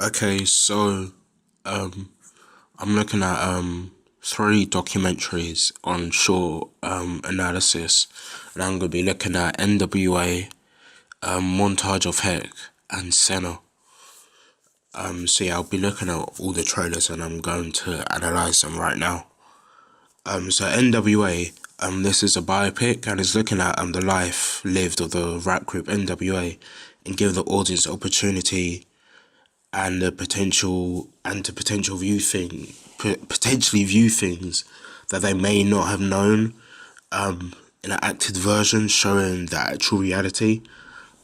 Okay, so um, I'm looking at three documentaries on short analysis, and I'm gonna be looking at NWA, Montage of Heck, and Senna. So yeah, I'll be looking at all the trailers, and I'm going to analyze them right now. So NWA, this is a biopic, and it's looking at the life lived of the rap group NWA, and give the audience opportunity and the potential and to potentially view things that they may not have known in an acted version, showing the actual reality.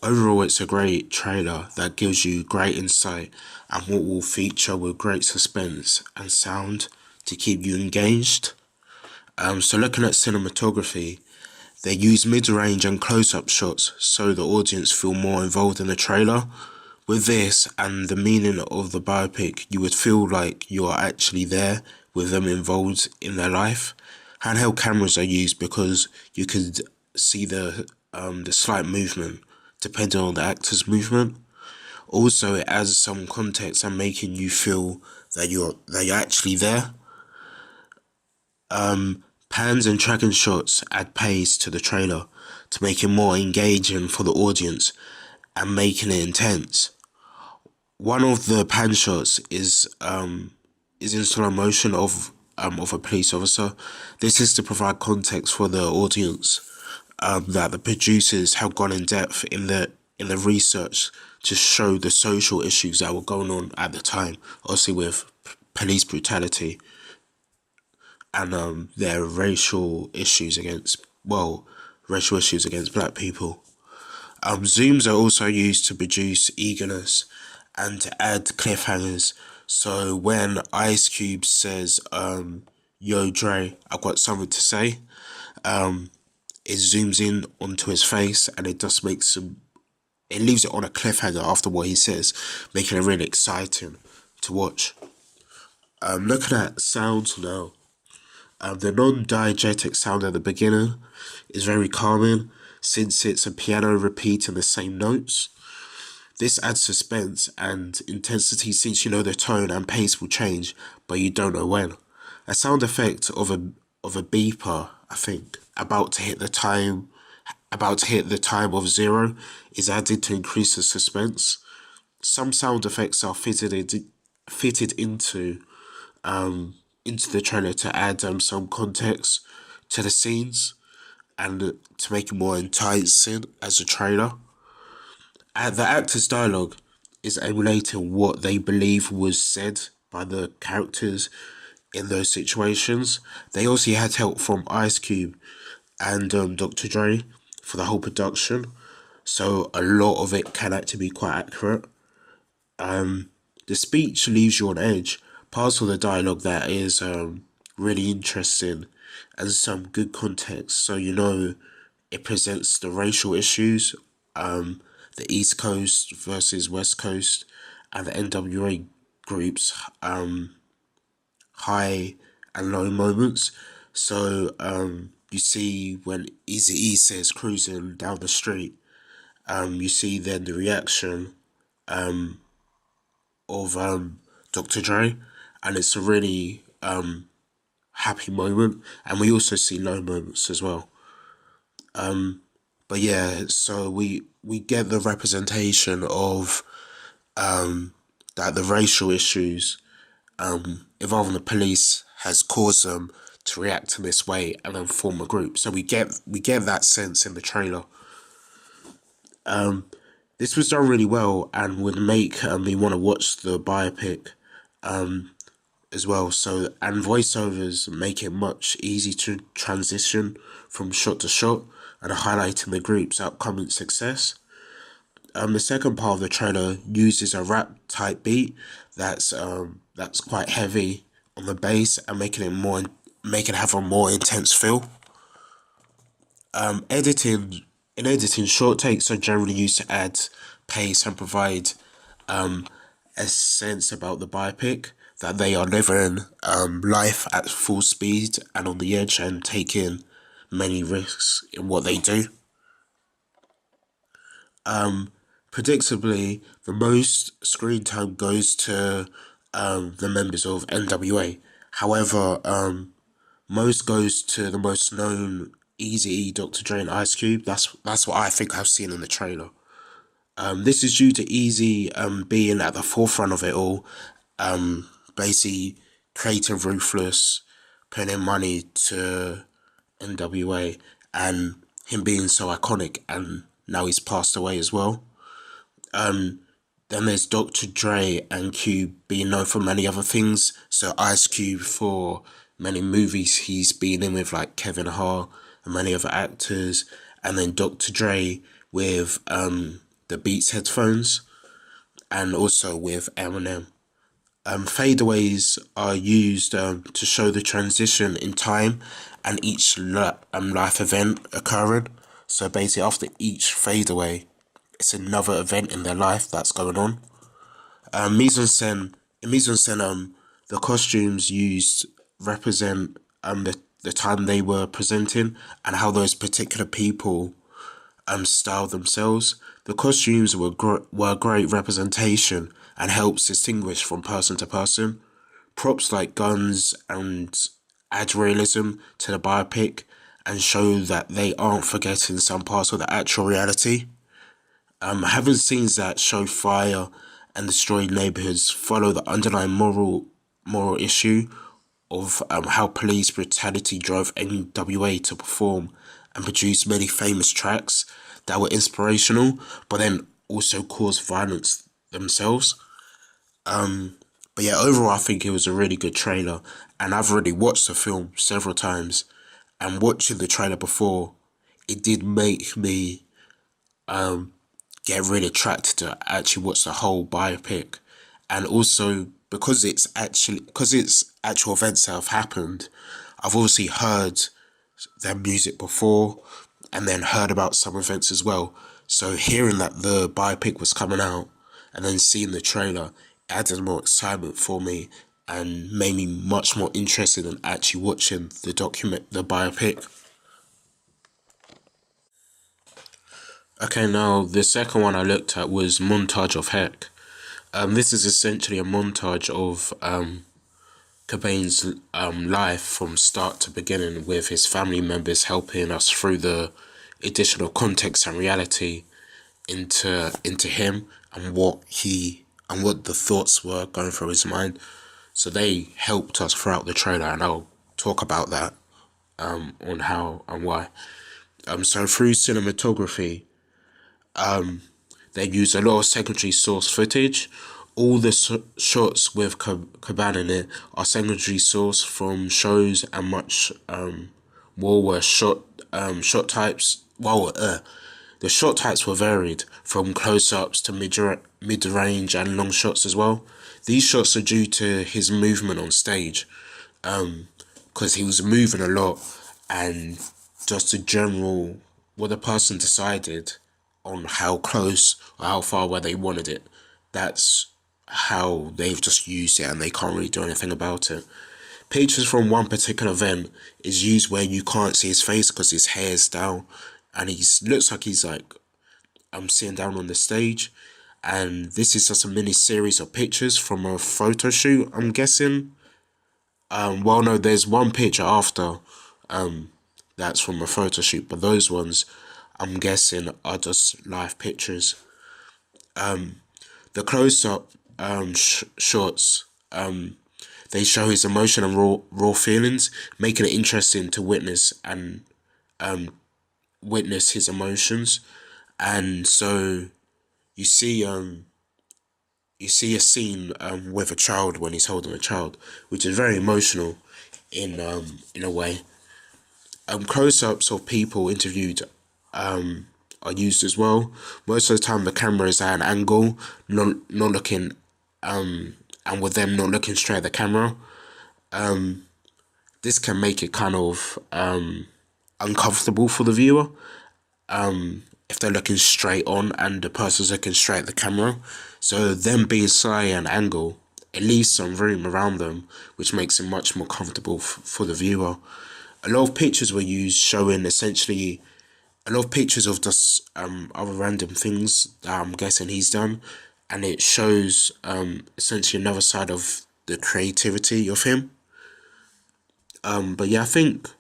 Overall, it's a great trailer that gives you great insight and what will feature with great suspense and sound to keep you engaged. So looking at cinematography, they use mid-range and close-up shots so the audience feel more involved in the trailer. With this and the meaning of the biopic, you would feel like you are actually there with them involved in their life. Handheld cameras are used because you could see the slight movement depending on the actor's movement. Also, it adds some context and making you feel that you're actually there. Pans and tracking shots add pace to the trailer to make it more engaging for the audience and making it intense. One of the pan shots is in slow motion of a police officer. This is to provide context for the audience that the producers have gone in depth in the research to show the social issues that were going on at the time, obviously with police brutality and their racial issues against black people. Zooms are also used to produce eagerness and to add cliffhangers. So when Ice Cube says, "Yo, Dre, I've got something to say," it zooms in onto his face and it leaves it on a cliffhanger after what he says, making it really exciting to watch. Looking at sounds now, the non-diegetic sound at the beginning is very calming since it's a piano repeating the same notes. This adds suspense and intensity since you know the tone and pace will change, but you don't know when. A sound effect of a beeper, I think, about to hit the time of zero is added to increase the suspense. Some sound effects are fitted into the trailer to add some context to the scenes and to make it more enticing as a trailer. The actor's dialogue is emulating what they believe was said by the characters in those situations. They also had help from Ice Cube and Dr. Dre for the whole production, so a lot of it can actually be quite accurate. The speech leaves you on edge. Parts of the dialogue that is really interesting and some good context, so you know it presents the racial issues, the East Coast versus West Coast, and the NWA groups, high and low moments. So you see when Eazy-E says cruising down the street, you see then the reaction of Dr. Dre, and it's a really happy moment, and we also see low moments as well. But yeah, so we get the representation of that the racial issues involving the police has caused them to react in this way and then form a group. So we get that sense in the trailer. This was done really well and would make me want to watch the biopic as well. So and voiceovers make it much easier to transition from shot to shot and highlighting the group's upcoming success. The second part of the trailer uses a rap type beat that's quite heavy on the bass and making it have a more intense feel. Editing in editing, short takes are generally used to add pace and provide a sense about the biopic that they are living life at full speed and on the edge and taking many risks in what they do. predictably, the most screen time goes to the members of NWA. However, most goes to the most known Eazy-E, Dr. Dre, and Ice Cube. That's what I think I've seen in the trailer. This is due to Eazy being at the forefront of it all, basically creating Ruthless, putting in money to NWA, and him being so iconic, and now he's passed away as well. Then there's Dr. Dre and Cube being known for many other things. So Ice Cube for many movies he's been in with, like Kevin Hart and many other actors. And then Dr. Dre with the Beats headphones, and also with Eminem. Fadeaways are used to show the transition in time and each life event occurring. So basically, after each fadeaway, it's another event in their life that's going on. In mise en scène, the costumes used represent the time they were presenting and how those particular people styled themselves. The costumes were a great representation and helps distinguish from person to person. Props like guns and add realism to the biopic and show that they aren't forgetting some parts of the actual reality. Having scenes that show fire and destroyed neighborhoods follow the underlying moral issue of how police brutality drove NWA to perform and produce many famous tracks that were inspirational, but then also caused violence themselves. But yeah, overall, I think it was a really good trailer, and I've already watched the film several times. And watching the trailer before, it did make me get really attracted to actually watch the whole biopic, and also because it's actual events that have happened, I've obviously heard their music before, and then heard about some events as well. So hearing that the biopic was coming out, and then seeing the trailer, added more excitement for me, and made me much more interested in actually watching the biopic. Okay, now the second one I looked at was Montage of Heck. This is essentially a montage of Cobain's life from start to beginning, with his family members helping us through the additional context and reality into him and what the thoughts were going through his mind. So they helped us throughout the trailer, and I'll talk about that on how and why. So through cinematography, they use a lot of secondary source footage. All the shots with Cobain in it are secondary source from shows, and much more were shot types. The shot types were varied from close-ups to mid-range and long shots as well. These shots are due to his movement on stage, because he was moving a lot, and just a general what the person decided on how close or how far away they wanted it. That's how they've just used it, and they can't really do anything about it. Pictures from one particular event is used where you can't see his face because his hair is down, and he looks like he's like sitting down on the stage. And this is just a mini series of pictures from a photo shoot, I'm guessing. Well, no, there's one picture after that's from a photo shoot, but those ones, I'm guessing, are just live pictures. The close-up shots, they show his emotion and raw feelings, making it interesting to witness and witness his emotions. And so you see a scene with a child when he's holding a child, which is very emotional in a way. Close-ups of people interviewed are used as well. Most of the time the camera is at an angle, not looking and with them not looking straight at the camera. This can make it kind of uncomfortable for the viewer if they're looking straight on and the person's looking straight at the camera. So them being slightly at an angle, it leaves some room around them, which makes it much more comfortable for the viewer. A lot of pictures were used showing essentially a lot of pictures of just other random things that I'm guessing he's done, and it shows essentially another side of the creativity of him. But yeah, I think,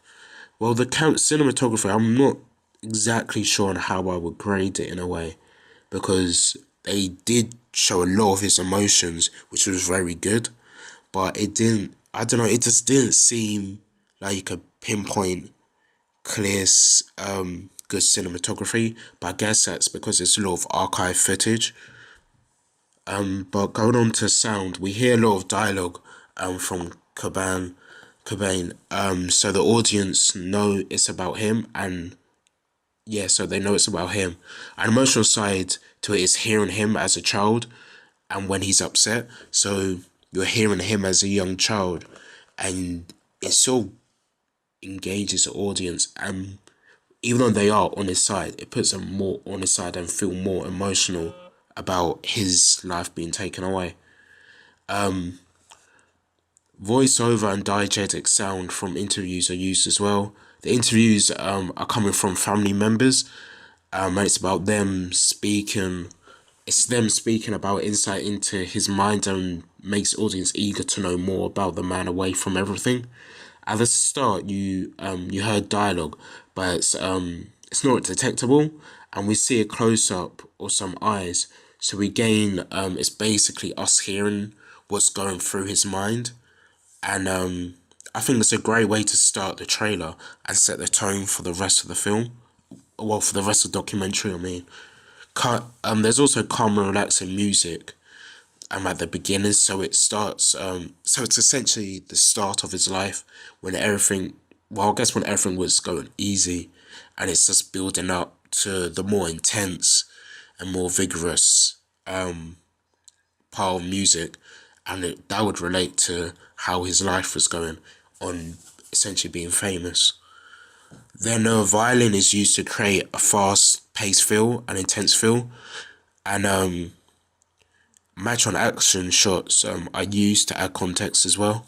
well, the count cinematography, I'm not exactly sure on how I would grade it in a way, because they did show a lot of his emotions, which was very good, but it didn't. I don't know. It just didn't seem like you could pinpoint clear, good cinematography. But I guess that's because it's a lot of archive footage. But going on to sound, we hear a lot of dialogue from Cobain. So the audience know it's about him, and yeah, so they know it's about him. An emotional side to it is hearing him as a child, and when he's upset. So you're hearing him as a young child, and it so engages the audience. And even though they are on his side, it puts them more on his side and feel more emotional about his life being taken away. Voiceover and diegetic sound from interviews are used as well. The interviews are coming from family members, and it's about them speaking. It's them speaking about insight into his mind and makes the audience eager to know more about the man away from everything. At the start, you heard dialogue, but it's not detectable, and we see a close up or some eyes. So we gain it's basically us hearing what's going through his mind, and I think it's a great way to start the trailer and set the tone for the rest of the film. Well, for the rest of the documentary, I mean. There's also calm and relaxing music at the beginning, so it starts so it's essentially the start of his life when everything, well, I guess when everything was going easy, and it's just building up to the more intense and more vigorous part of music, and that would relate to how his life was going on, essentially being famous. Then violin is used to create a fast-paced feel, an intense feel, and match on action shots are used to add context as well.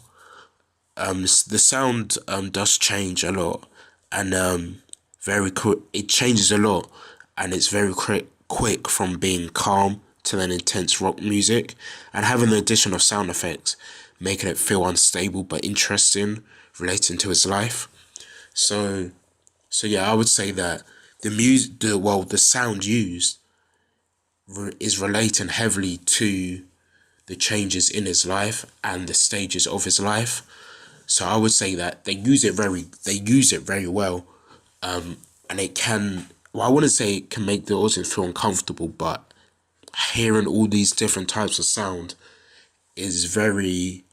The sound does change a lot, and very quick. It changes a lot, and it's very quick from being calm to then intense rock music, and having the addition of sound effects, making it feel unstable but interesting, relating to his life. So, so yeah, I would say that the sound used is relating heavily to the changes in his life and the stages of his life. So I would say that they use it very well, and it can. Well, I wouldn't say it can make the audience feel uncomfortable, but hearing all these different types of sound is very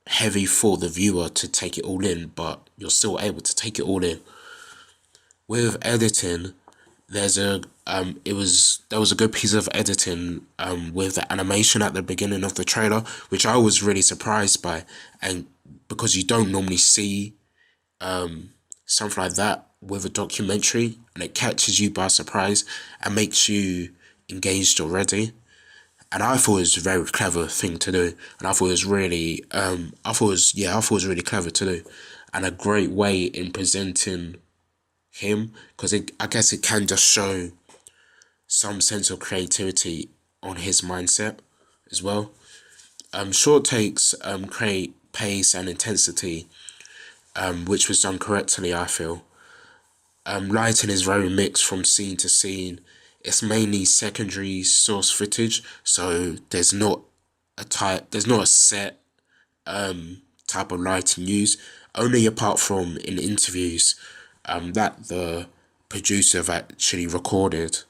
heavy for the viewer to take it all in, but you're still able to take it all in. With editing, there was a good piece of editing with the animation at the beginning of the trailer, which I was really surprised by, and because you don't normally see something like that with a documentary, and it catches you by surprise and makes you engaged already. And I thought it was a very clever thing to do, and I thought it was really I thought it was really clever to do, and a great way in presenting him, because I guess it can just show some sense of creativity on his mindset as well. Short takes create pace and intensity, which was done correctly, I feel. Lighting is very mixed from scene to scene. It's mainly secondary source footage, so there's not a set type of lighting used. Only apart from in interviews that the producer have actually recorded,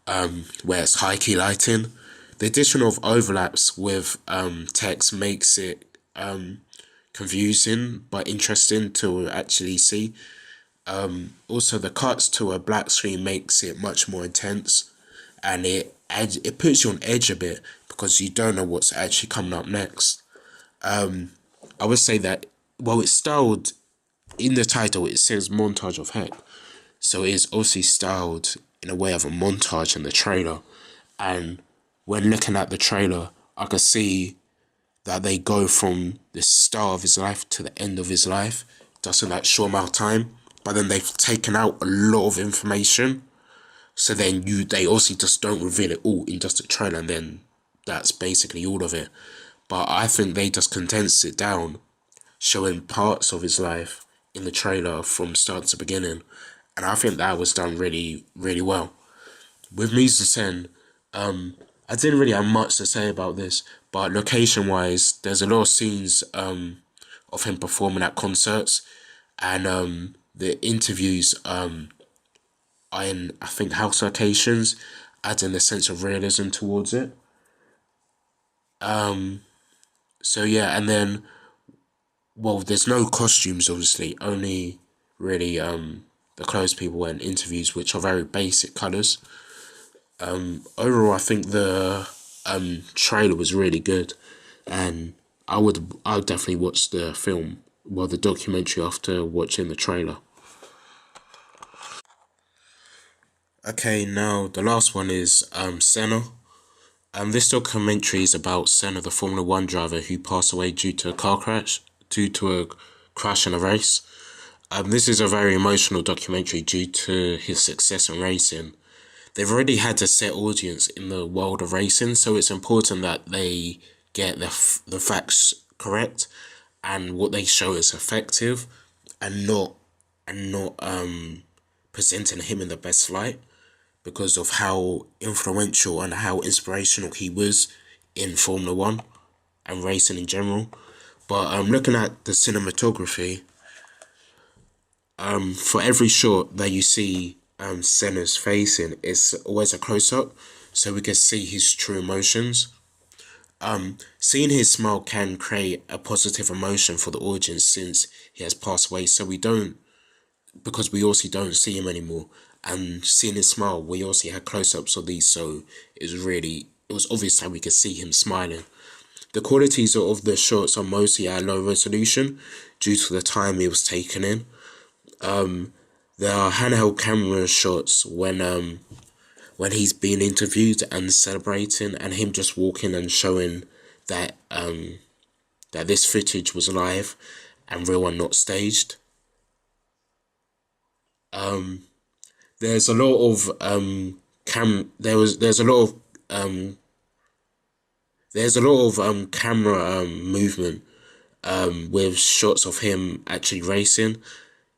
where it's high key lighting. The addition of overlaps with text makes it confusing but interesting to actually see. Also, the cuts to a black screen makes it much more intense, and it puts you on edge a bit because you don't know what's actually coming up next. I would say that, well, it's styled in the title. It says montage of heck, so it is obviously styled in a way of a montage in the trailer. And when looking at the trailer, I could see that they go from the start of his life to the end of his life, just in that short amount of time. but then they've taken out a lot of information. So then they obviously just don't reveal it all in just a trailer, and then that's basically all of it. But I think they just condensed it down, showing parts of his life in the trailer from start to beginning, and I think that was done really, really well. With Mise-en-Scène, I didn't really have much to say about this, but location-wise, there's a lot of scenes of him performing at concerts, and the interviews are in, I think, house locations, adding a sense of realism towards it. So yeah, and then, well, there's no costumes, obviously, only really the clothes people wear in interviews, which are very basic colours. Overall, I think the trailer was really good, and I would definitely watch the film, well, the documentary after watching the trailer. Okay, now the last one is Senna. This documentary is about Senna, the Formula One driver who passed away due to a crash in a race. This is a very emotional documentary due to his success in racing. They've already had a set audience in the world of racing, so it's important that they get the facts correct and what they show is effective, and not presenting him in the best light because of how influential and how inspirational he was in Formula One and racing in general. But looking at the cinematography, for every shot that you see Senna's face in, it's always a close up, so we can see his true emotions. Seeing his smile can create a positive emotion for the audience since he has passed away, so we don't, because we also don't see him anymore. And seeing his smile, we also had close ups of these, so it was obvious that we could see him smiling. The qualities of the shots are mostly at low resolution due to the time it was taken in. There are handheld camera shots when he's being interviewed and celebrating, and him just walking and showing that that this footage was live and real and not staged. There's a lot of um there's a lot of camera movement with shots of him actually racing.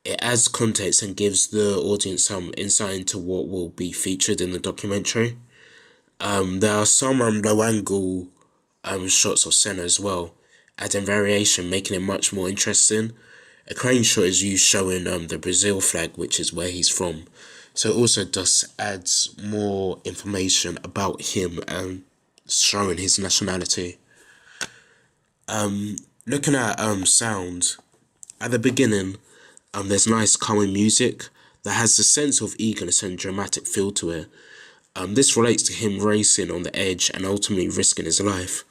It adds context and gives the audience some insight into what will be featured in the documentary. There are some low angle shots of Senna as well, adding variation, making it much more interesting. A crane shot is used showing the Brazil flag, which is where he's from. So it also just adds more information about him and showing his nationality. Looking at sound, at the beginning, there's nice calming music that has a sense of eagerness and dramatic feel to it. This relates to him racing on the edge and ultimately risking his life.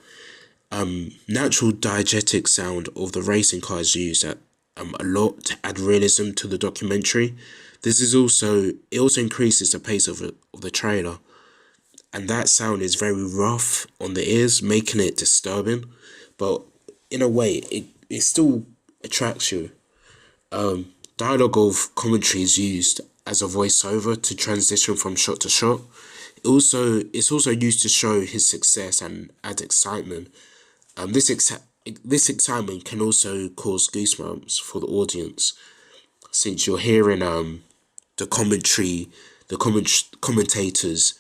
Natural diegetic sound of the racing cars used a lot to add realism to the documentary. It also increases the pace of the trailer, and that sound is very rough on the ears, making it disturbing, but in a way it still attracts you. Dialogue of commentary is used as a voiceover to transition from shot to shot. It's also used to show his success and add excitement. This excitement can also cause goosebumps for the audience, since you're hearing the commentary, commentators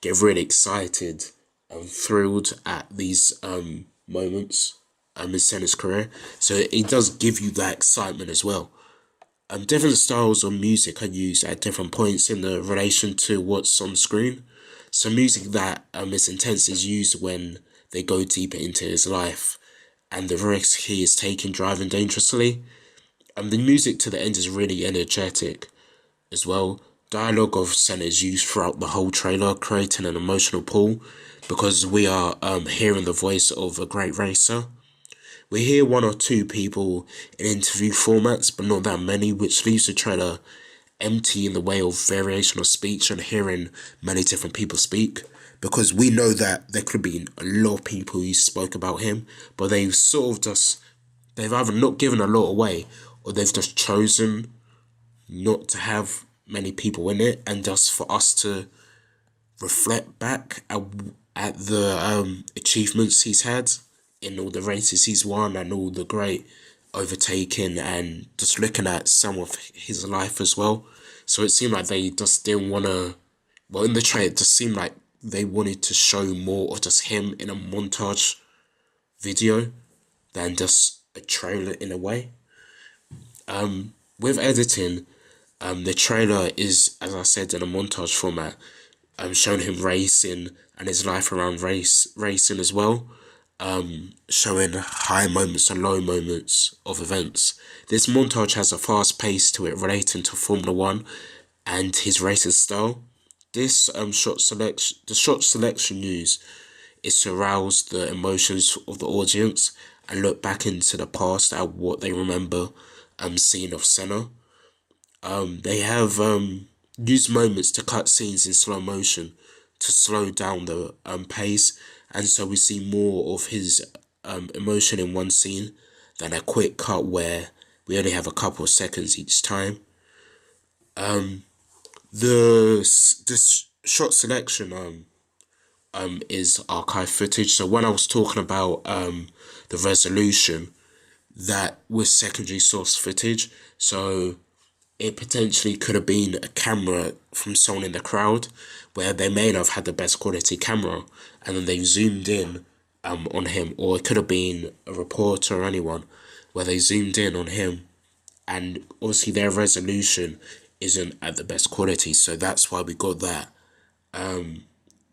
get really excited and thrilled at these moments in Senna's career. So it does give you that excitement as well. Different styles of music are used at different points in the relation to what's on screen. So music that is intense is used when they go deeper into his life and the risk he is taking driving dangerously. The music to the end is really energetic as well. Dialogue of Senna is used throughout the whole trailer, creating an emotional pull because we are hearing the voice of a great racer. We hear one or two people in interview formats, but not that many, which leaves the trailer empty in the way of variation of speech and hearing many different people speak. Because we know that there could be a lot of people who spoke about him, but they've either not given a lot away or they've just chosen not to have many people in it, and just for us to reflect back at the achievements he's had in all the races he's won and all the great overtaking, and just looking at some of his life as well. So it seemed like they just didn't want to, well, in the trailer it just seemed like they wanted to show more of just him in a montage video than just a trailer in a way. With editing, the trailer is, as I said, in a montage format, showing him racing and his life around racing as well, showing high moments and low moments of events. This montage has a fast pace to it relating to Formula One and his racing style. This the shot selection used is to arouse the emotions of the audience and look back into the past at what they remember seeing of Senna. They have used moments to cut scenes in slow motion to slow down the pace, and so we see more of his emotion in one scene than a quick cut where we only have a couple of seconds each time. The shot selection is archive footage. So when I was talking about the resolution, that was secondary source footage. So it potentially could have been a camera from someone in the crowd where they may not have had the best quality camera, and then they zoomed in on him, or it could have been a reporter or anyone where they zoomed in on him, and obviously their resolution isn't at the best quality, so that's why we got that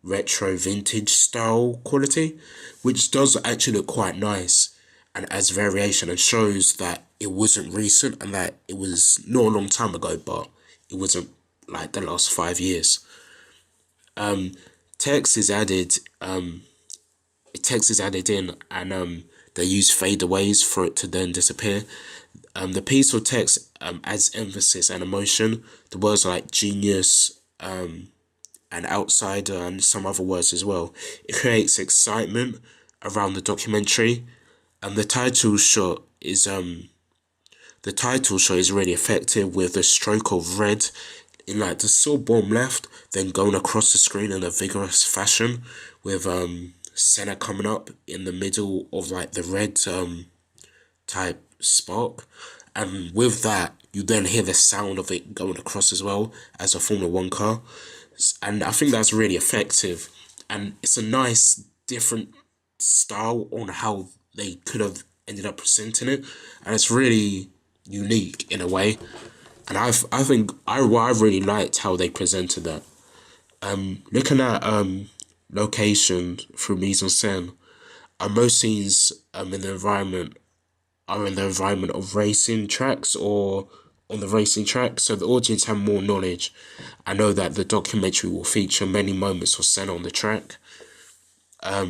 retro vintage style quality, which does actually look quite nice and adds variation and shows that it wasn't recent and that it was not a long time ago, but it wasn't like the last 5 years. Text is added in, and they use fadeaways for it to then disappear. The piece of text adds emphasis and emotion. The words like genius, and outsider, and some other words as well. It creates excitement around the documentary. The title shot is really effective, with a stroke of red in like the sort of bottom left, then going across the screen in a vigorous fashion, with Senna coming up in the middle of like the red type spark, and with that you then hear the sound of it going across as well as a Formula One car, and I think that's really effective, and it's a nice different style on how they could have ended up presenting it, and it's really unique in a way, and I think I really liked how they presented that. Looking at location through mise en scène, most scenes in the environment are in the environment of racing tracks or on the racing track, so the audience have more knowledge. I know that the documentary will feature many moments of Senna on the track.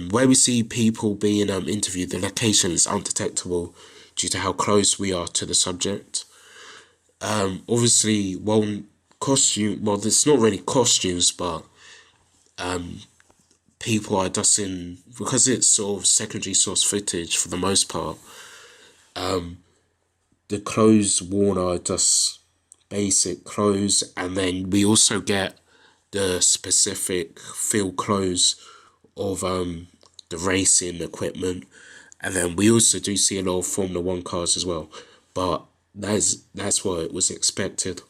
Where we see people being interviewed, the location is undetectable due to how close we are to the subject. Obviously, it's not really costumes, but people are just in, because it's sort of secondary source footage for the most part, the clothes worn are just basic clothes, and then we also get the specific field clothes of the racing equipment, and then we also do see a lot of Formula One cars as well, but that's what was expected.